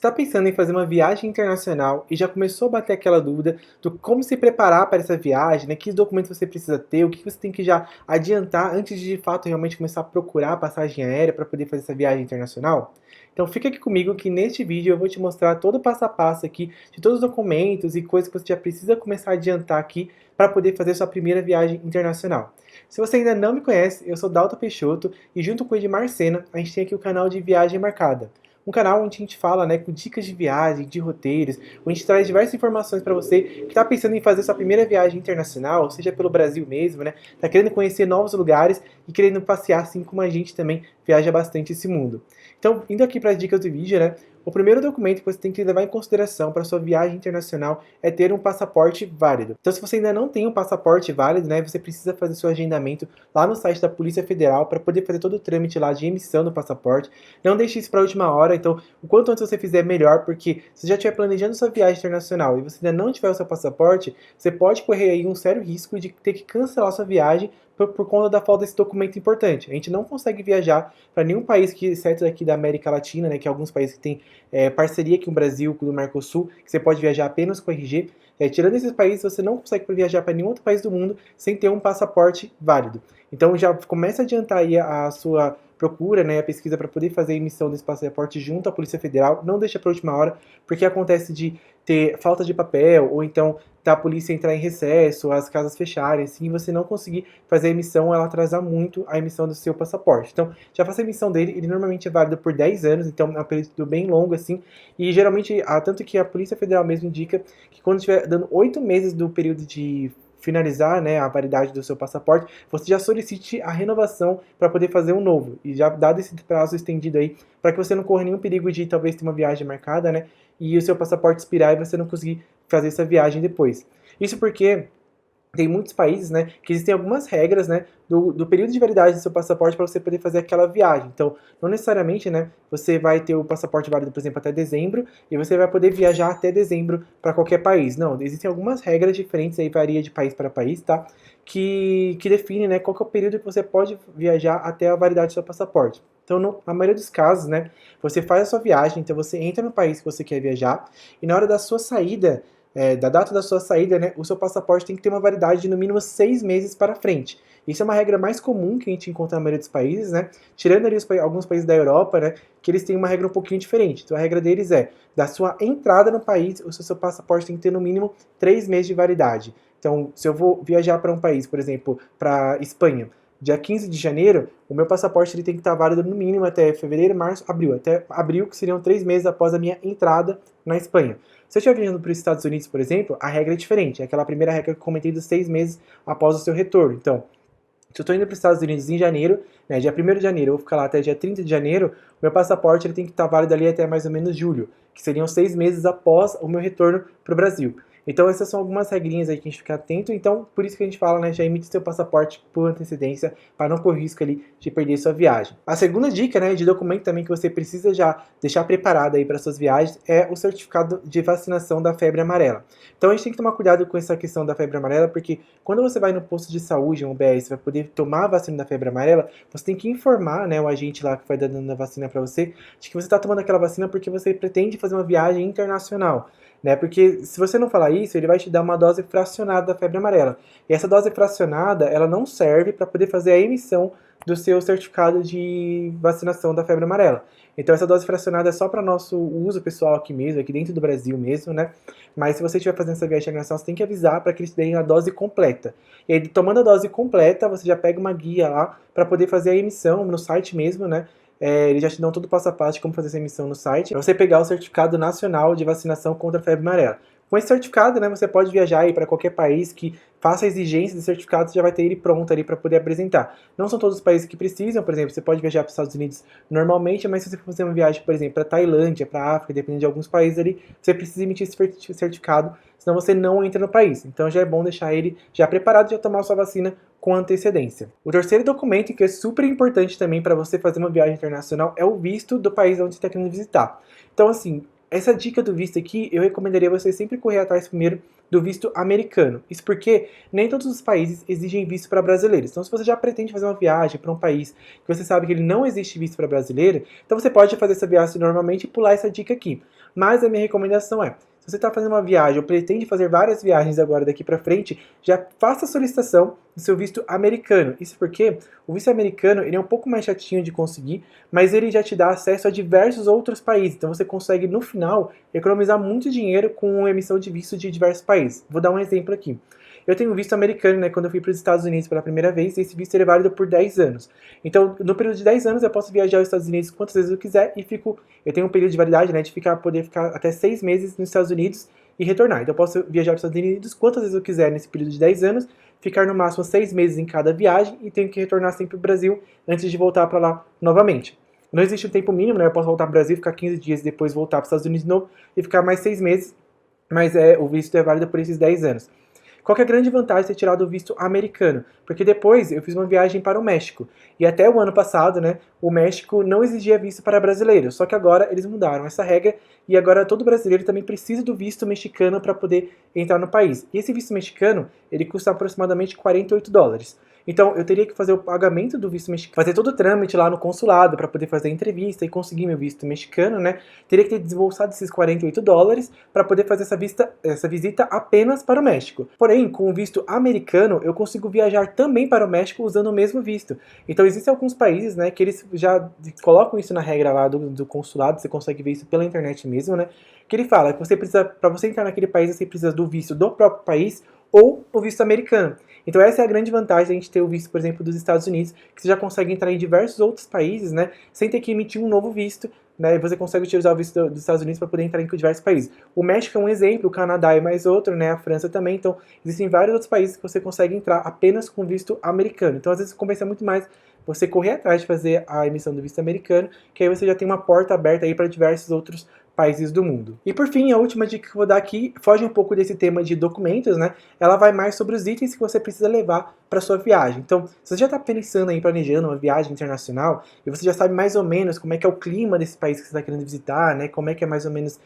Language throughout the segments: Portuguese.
Está pensando em fazer uma viagem internacional e já começou a bater aquela dúvida do como se preparar para essa viagem, né? Que documentos você precisa ter, o que você tem que já adiantar antes de fato realmente começar a procurar a passagem aérea para poder fazer essa viagem internacional? Então fica aqui comigo que neste vídeo eu vou te mostrar todo o passo a passo aqui de todos os documentos e coisas que você já precisa começar a adiantar aqui para poder fazer sua primeira viagem internacional. Se você ainda não me conhece, eu sou Dalton Peixoto e junto com o Edmar Sena, a gente tem aqui o canal de Viagem Marcada. Um canal onde a gente fala, né, com dicas de viagem, de roteiros, onde a gente traz diversas informações para você que está pensando em fazer sua primeira viagem internacional, seja pelo Brasil mesmo, né, está querendo conhecer novos lugares e querendo passear assim como a gente também viaja bastante esse mundo. Então, indo aqui para as dicas do vídeo, né, o primeiro documento que você tem que levar em consideração para sua viagem internacional é ter um passaporte válido. Então, se você ainda não tem um passaporte válido, né, você precisa fazer seu agendamento lá no site da Polícia Federal para poder fazer todo o trâmite lá de emissão do passaporte. Não deixe isso para a última hora, então o quanto antes você fizer melhor, porque se já estiver planejando sua viagem internacional e você ainda não tiver o seu passaporte, você pode correr aí um sério risco de ter que cancelar sua viagem por conta da falta desse documento importante. A gente não consegue viajar para nenhum país que, exceto aqui da América Latina, né, que é alguns países que têm parceria aqui com o Brasil, com o Mercosul, que você pode viajar apenas com RG. Tirando esses países, você não consegue viajar para nenhum outro país do mundo sem ter um passaporte válido. Então já começa a adiantar aí a sua procura, né, a pesquisa para poder fazer a emissão desse passaporte junto à Polícia Federal. Não deixa para a última hora, porque acontece de ter falta de papel, ou então da polícia entrar em recesso, as casas fecharem, assim, e você não conseguir fazer a emissão, ela atrasar muito a emissão do seu passaporte. Então, já faça a emissão dele, ele normalmente é válido por 10 anos, então é um período bem longo, assim, e geralmente, tanto que a Polícia Federal mesmo indica que quando estiver dando 8 meses do período de finalizar, né, a validade do seu passaporte, você já solicite a renovação para poder fazer um novo, e já dado esse prazo estendido aí, para que você não corra nenhum perigo de talvez ter uma viagem marcada, né, e o seu passaporte expirar e você não conseguir fazer essa viagem depois. Isso porque tem muitos países, né, que existem algumas regras, né, do período de validade do seu passaporte para você poder fazer aquela viagem. Então, não necessariamente, né, você vai ter o passaporte válido, por exemplo, até dezembro, e você vai poder viajar até dezembro para qualquer país. Não, existem algumas regras diferentes, aí varia de país para país, tá? Que define, né, qual que é o período que você pode viajar até a validade do seu passaporte. Então, na maioria dos casos, né, você faz a sua viagem, então você entra no país que você quer viajar, e na hora da sua saída, da data da sua saída, né, o seu passaporte tem que ter uma validade de no mínimo 6 meses para frente. Isso é uma regra mais comum que a gente encontra na maioria dos países, né? Tirando ali alguns países da Europa, né, que eles têm uma regra um pouquinho diferente. Então a regra deles é, da sua entrada no país, o seu passaporte tem que ter no mínimo 3 meses de validade. Então, se eu vou viajar para um país, por exemplo, para Espanha, dia 15 de janeiro, o meu passaporte ele tem que estar válido no mínimo até fevereiro, março, abril. Até abril, que seriam 3 meses após a minha entrada na Espanha. Se eu estiver viajando para os Estados Unidos, por exemplo, a regra é diferente. É aquela primeira regra que eu comentei dos 6 meses após o seu retorno. Então, se eu estou indo para os Estados Unidos em janeiro, né, dia 1º de janeiro, eu vou ficar lá até dia 30 de janeiro, o meu passaporte ele tem que estar válido ali até mais ou menos julho, que seriam 6 meses após o meu retorno para o Brasil. Então essas são algumas regrinhas aí que a gente fica atento, então por isso que a gente fala, né, já emite seu passaporte por antecedência, para não correr risco ali de perder sua viagem. A segunda dica, né, de documento também que você precisa já deixar preparado aí para suas viagens é o certificado de vacinação da febre amarela. Então a gente tem que tomar cuidado com essa questão da febre amarela, porque quando você vai no posto de saúde, um UBS, vai poder tomar a vacina da febre amarela, você tem que informar, né, o agente lá que vai dando a vacina para você, de que você está tomando aquela vacina porque você pretende fazer uma viagem internacional. Né? Porque se você não falar isso, ele vai te dar uma dose fracionada da febre amarela. E essa dose fracionada, ela não serve para poder fazer a emissão do seu certificado de vacinação da febre amarela. Então essa dose fracionada é só para nosso uso pessoal aqui mesmo, aqui dentro do Brasil mesmo, né? Mas se você estiver fazendo essa viagem internacional, você tem que avisar para que eles deem a dose completa. E aí, tomando a dose completa, você já pega uma guia lá para poder fazer a emissão no site mesmo, né? Eles já te dão todo o passo a passo de como fazer essa emissão no site, para você pegar o certificado nacional de vacinação contra a febre amarela. Com esse certificado, né, você pode viajar para qualquer país que faça a exigência desse certificado, você já vai ter ele pronto ali para poder apresentar. Não são todos os países que precisam, por exemplo, você pode viajar para os Estados Unidos normalmente, mas se você for fazer uma viagem, por exemplo, para Tailândia, para África, dependendo de alguns países ali, você precisa emitir esse certificado, senão você não entra no país. Então já é bom deixar ele já preparado e já tomar a sua vacina com antecedência. O terceiro documento, que é super importante também para você fazer uma viagem internacional, é o visto do país onde você está querendo visitar. Então, assim, essa dica do visto aqui, eu recomendaria você sempre correr atrás primeiro do visto americano. Isso porque nem todos os países exigem visto para brasileiros. Então, se você já pretende fazer uma viagem para um país que você sabe que ele não existe visto para brasileiro, então você pode fazer essa viagem normalmente e pular essa dica aqui. Mas a minha recomendação é, se você está fazendo uma viagem ou pretende fazer várias viagens agora daqui para frente, já faça a solicitação do seu visto americano. Isso porque o visto americano ele é um pouco mais chatinho de conseguir, mas ele já te dá acesso a diversos outros países. Então você consegue, no final, economizar muito dinheiro com a emissão de visto de diversos países. Vou dar um exemplo aqui. Eu tenho visto americano, né, quando eu fui para os Estados Unidos pela primeira vez, e esse visto é válido por 10 anos. Então, no período de 10 anos, eu posso viajar aos Estados Unidos quantas vezes eu quiser e eu tenho um período de validade, né, de poder ficar até 6 meses nos Estados Unidos e retornar. Então, eu posso viajar para os Estados Unidos quantas vezes eu quiser nesse período de 10 anos, ficar no máximo 6 meses em cada viagem e tenho que retornar sempre para o Brasil antes de voltar para lá novamente. Não existe um tempo mínimo, né, eu posso voltar para o Brasil, ficar 15 dias e depois voltar para os Estados Unidos de novo e ficar mais 6 meses, mas o visto é válido por esses 10 anos. Qual que é a grande vantagem de ter tirado o visto americano? Porque depois eu fiz uma viagem para o México. E até o ano passado, né, o México não exigia visto para brasileiros. Só que agora eles mudaram essa regra e agora todo brasileiro também precisa do visto mexicano para poder entrar no país. E esse visto mexicano, ele custa aproximadamente $48. Então eu teria que fazer o pagamento do visto mexicano, fazer todo o trâmite lá no consulado para poder fazer a entrevista e conseguir meu visto mexicano, né? Teria que ter desembolsado esses $48 para poder fazer essa visita apenas para o México. Porém, com o visto americano, eu consigo viajar também para o México usando o mesmo visto. Então existem alguns países, né, que eles já colocam isso na regra lá do consulado, você consegue ver isso pela internet mesmo, né? Que ele fala que você precisa, para você entrar naquele país, você precisa do visto do próprio país ou o visto americano. Então essa é a grande vantagem de a gente ter o visto, por exemplo, dos Estados Unidos, que você já consegue entrar em diversos outros países, né, sem ter que emitir um novo visto, né, e você consegue utilizar o visto dos Estados Unidos para poder entrar em diversos países. O México é um exemplo, o Canadá é mais outro, né, a França também, então existem vários outros países que você consegue entrar apenas com visto americano. Então às vezes compensa muito mais você correr atrás de fazer a emissão do visto americano, que aí você já tem uma porta aberta aí para diversos outros países do mundo. E por fim, a última dica que eu vou dar aqui foge um pouco desse tema de documentos, né? Ela vai mais sobre os itens que você precisa levar para sua viagem. Então, se você já está pensando em planejando uma viagem internacional e você já sabe mais ou menos como é que é o clima desse país que você está querendo visitar, né? Como é que é mais ou menos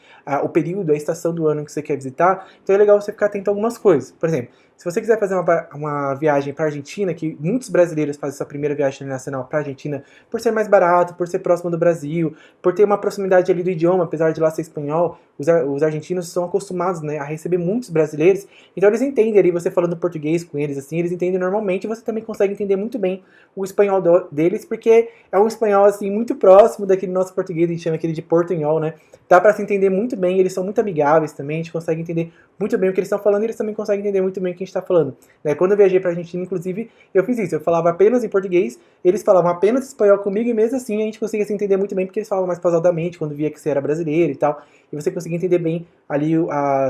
o período, a estação do ano que você quer visitar, então é legal você ficar atento a algumas coisas. Por exemplo, se você quiser fazer uma viagem para a Argentina, que muitos brasileiros fazem essa primeira viagem internacional para a Argentina por ser mais barato, por ser próximo do Brasil, por ter uma proximidade ali do idioma, apesar de lá ser espanhol, os argentinos são acostumados, né, a receber muitos brasileiros, então eles entendem ali, você falando português com eles, assim, eles entendem normalmente, e você também consegue entender muito bem o espanhol deles, porque é um espanhol, assim, muito próximo daquele nosso português, a gente chama aquele de portunhol, né, dá para se entender muito bem, eles são muito amigáveis também, a gente consegue entender muito bem o que eles estão falando, e eles também conseguem entender muito bem o que a gente está falando, né, quando eu viajei para a Argentina, inclusive, eu fiz isso, eu falava apenas em português, eles falavam apenas espanhol comigo, e mesmo assim a gente conseguia se entender muito bem, porque eles falavam mais pausadamente, quando via que você era brasileiro e tal, e você conseguia entender bem ali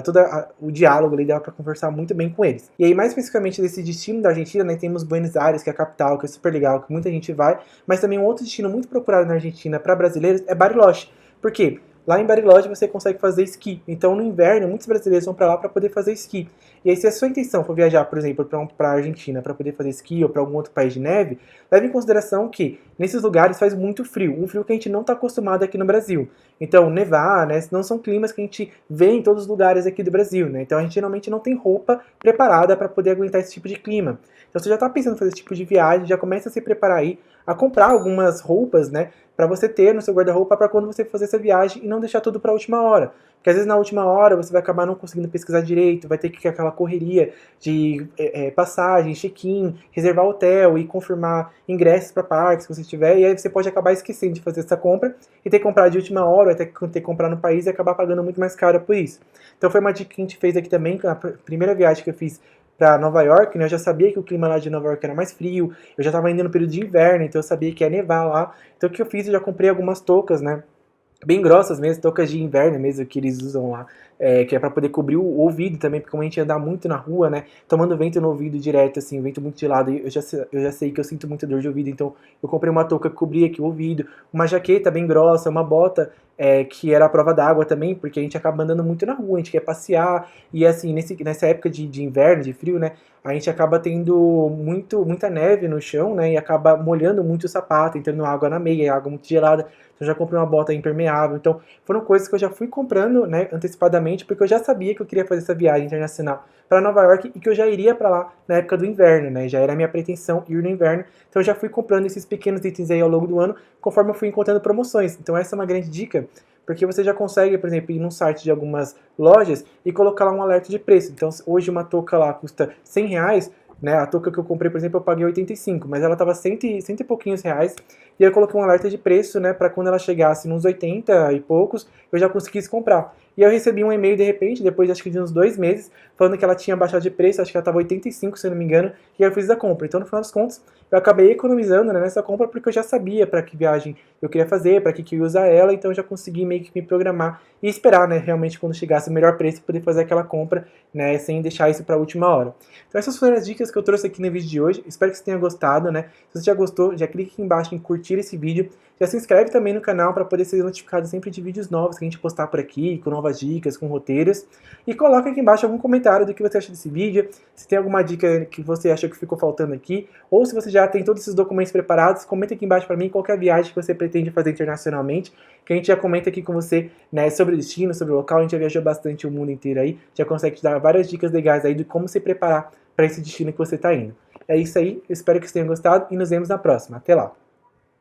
todo o diálogo ali, dava para conversar muito bem com eles. E aí, mais especificamente desse destino da Argentina, né, temos Buenos Aires, que é a capital, que é super legal, que muita gente vai, mas também um outro destino muito procurado na Argentina para brasileiros é Bariloche. Por quê? Lá em Bariloche você consegue fazer esqui. Então no inverno muitos brasileiros vão para lá para poder fazer esqui. E aí se a sua intenção for viajar, por exemplo, para a Argentina para poder fazer esqui ou para algum outro país de neve, leve em consideração que nesses lugares faz muito frio, um frio que a gente não está acostumado aqui no Brasil. Então nevar, né, não são climas que a gente vê em todos os lugares aqui do Brasil, né? Então a gente geralmente não tem roupa preparada para poder aguentar esse tipo de clima. Então você já está pensando em fazer esse tipo de viagem, já começa a se preparar aí a comprar algumas roupas, né, para você ter no seu guarda-roupa para quando você fazer essa viagem e não deixar tudo para a última hora. Porque às vezes na última hora você vai acabar não conseguindo pesquisar direito, vai ter que ir aquela correria de passagem, check-in, reservar hotel e confirmar ingressos para parques se você tiver, e aí você pode acabar esquecendo de fazer essa compra e ter que comprar de última hora, ou até ter que comprar no país e acabar pagando muito mais caro por isso. Então foi uma dica que a gente fez aqui também, na primeira viagem que eu fiz para Nova York, né, eu já sabia que o clima lá de Nova York era mais frio, eu já estava indo no período de inverno, então eu sabia que ia nevar lá. Então o que eu fiz? Eu já comprei algumas toucas, né, bem grossas mesmo, toucas de inverno mesmo que eles usam lá, que é para poder cobrir o ouvido também, porque como a gente anda muito na rua, né, tomando vento no ouvido direto, assim, vento muito gelado, eu já sei que eu sinto muita dor de ouvido, então eu comprei uma touca que cobria aqui o ouvido, uma jaqueta bem grossa, uma bota que era a prova d'água também, porque a gente acaba andando muito na rua, a gente quer passear, e assim, nessa época de inverno, de frio, né, a gente acaba tendo muita neve no chão, né, e acaba molhando muito o sapato, entrando água na meia, água muito gelada, então eu já comprei uma bota impermeável, então foram coisas que eu já fui comprando, né, antecipadamente, porque eu já sabia que eu queria fazer essa viagem internacional para Nova York e que eu já iria para lá na época do inverno, né, já era a minha pretensão ir no inverno, então eu já fui comprando esses pequenos itens aí ao longo do ano, conforme eu fui encontrando promoções, então essa é uma grande dica, porque você já consegue, por exemplo, ir num site de algumas lojas e colocar lá um alerta de preço. Então, hoje uma touca lá custa R$ 100, né? A touca que eu comprei, por exemplo, eu paguei 85, mas ela tava cento e pouquinhos reais. E eu coloquei um alerta de preço, né, para quando ela chegasse nos 80 e poucos, eu já conseguisse comprar. E eu recebi um e-mail de repente, depois acho que de uns 2 meses, falando que ela tinha baixado de preço, acho que ela estava 85, se eu não me engano, e aí eu fiz a compra. Então, no final dos contos, eu acabei economizando, né, nessa compra porque eu já sabia para que viagem eu queria fazer, para que eu ia usar ela, então eu já consegui meio que me programar e esperar, né, realmente quando chegasse o melhor preço, poder fazer aquela compra, né, sem deixar isso para a última hora. Então essas foram as dicas que eu trouxe aqui no vídeo de hoje. Espero que você tenha gostado, né? Se você já gostou, já clique aqui embaixo em curtir esse vídeo. Já se inscreve também no canal para poder ser notificado sempre de vídeos novos que a gente postar por aqui, com novas dicas, com roteiros. E coloca aqui embaixo algum comentário do que você acha desse vídeo, se tem alguma dica que você achou que ficou faltando aqui, ou se você já tem todos esses documentos preparados, comenta aqui embaixo para mim qualquer viagem que você pretende fazer internacionalmente, que a gente já comenta aqui com você, né, sobre o destino, sobre o local. A gente já viajou bastante o mundo inteiro aí, já consegue te dar várias dicas legais aí de como se preparar para esse destino que você está indo. É isso aí, eu espero que você tenha gostado e nos vemos na próxima. Até lá!